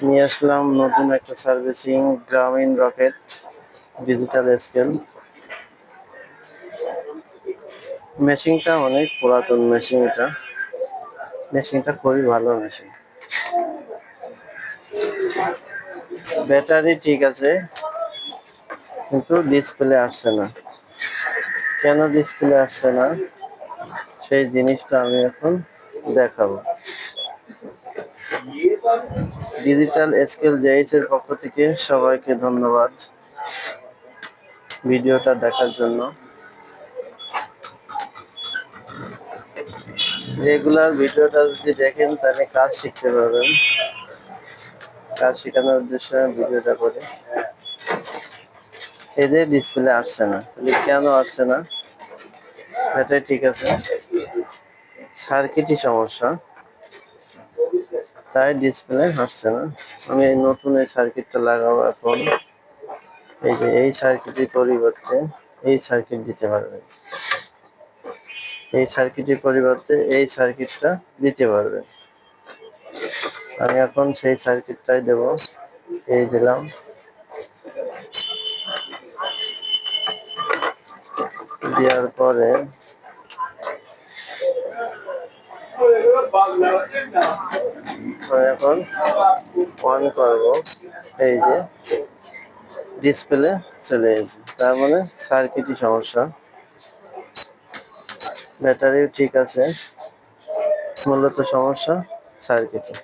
নিয়ে আসলাম নতুন একটা সার্ভিসিং গ্রামীণ রকেট ডিজিটাল স্কেল। মেশিনটা অনেক পুরাতন মেশিন। মেশিনটা খুবই ভালো মেশিন। ব্যাটারি ঠিক আছে, কিন্তু ডিসপ্লে আসছে না। কেন ডিসপ্লে আসছে না সেই জিনিসটা আমি এখন দেখাবো। ডিজিটাল স্কেল জেএইচ এর পক্ষ থেকে সবাইকে ধন্যবাদ ভিডিওটা দেখার জন্য। রেগুলার ভিডিওটা যদি দেখেন তাহলে কাজ শিখতে পারবেন। কাজ শেখানোর উদ্দেশ্যে ভিডিওটা করি। এই যে ডিসপ্লে আসছে না, তাহলে কেন আসছে না? এটাই ঠিক আছে, সার্কিটই সমস্যা, তাই ডিসপ্লে আসছে না। আমি নতুন এই সার্কিটটা লাগাবো এখন। এই যে এই সার্কিটের পরিবর্তে এই সার্কিট দিতে পারবেন, এই সার্কিটের পরিবর্তে এই সার্কিটটা দিতে পারবেন। আমি এখন সেই সার্কিটটাই দেব। এই দিলাম, দেওয়ার পরে এখন অন করব। এই যে ডিসপ্লে চলে এসেছে, তার মানে সার্কিটই সমস্যা। ব্যাটারিও ঠিক আছে, মূলত সমস্যা সার্কিটে।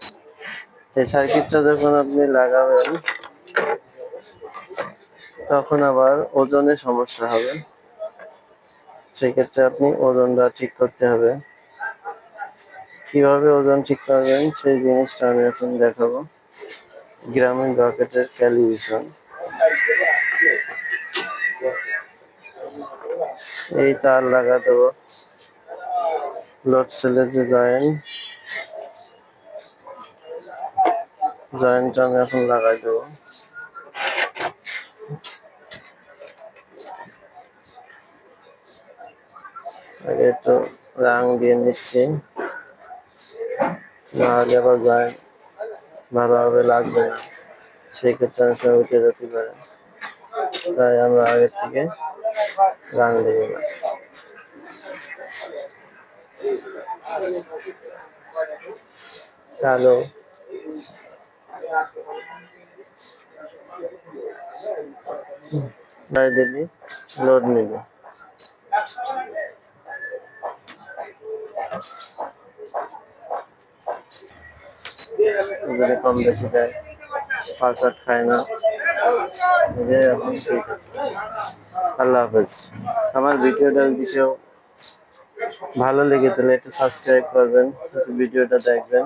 এই সার্কিটটা যখন আপনি লাগাবেন তখন আবার ওজনের সমস্যা হবে। সেক্ষেত্রে আপনি ওজনটা ঠিক করতে হবে। কিভাবে ওজন ঠিক করবেন সেই জিনিসটা আমি এখন দেখাবো। গ্রামীণ রকেটের ক্যালিব্রেশন। এই তার লাগা দেবো, লোড সেলের যে জয়েন্টটা আমি এখন লাগাই দেবো। আগে একটু রাং দিয়ে নিচ্ছি, নাহলে আবার জয়েন্ট ভালোভাবে লাগবে না, সেক্ষেত্রে অনেক সময় উঠে যেতে পারে। তাই আমরা আগের থেকে রাং দেবো না। কালো দিবি, লোড নিবি। যদি কম বেশি দেয়, পাসওয়ার্ড খায় না। এখন ঠিক আছে, আল্লাহ হাফেজ। আমার ভিডিওটা যদি কেউ ভালো লেগে তাহলে একটু সাবস্ক্রাইব করবেন, ভিডিওটা দেখবেন।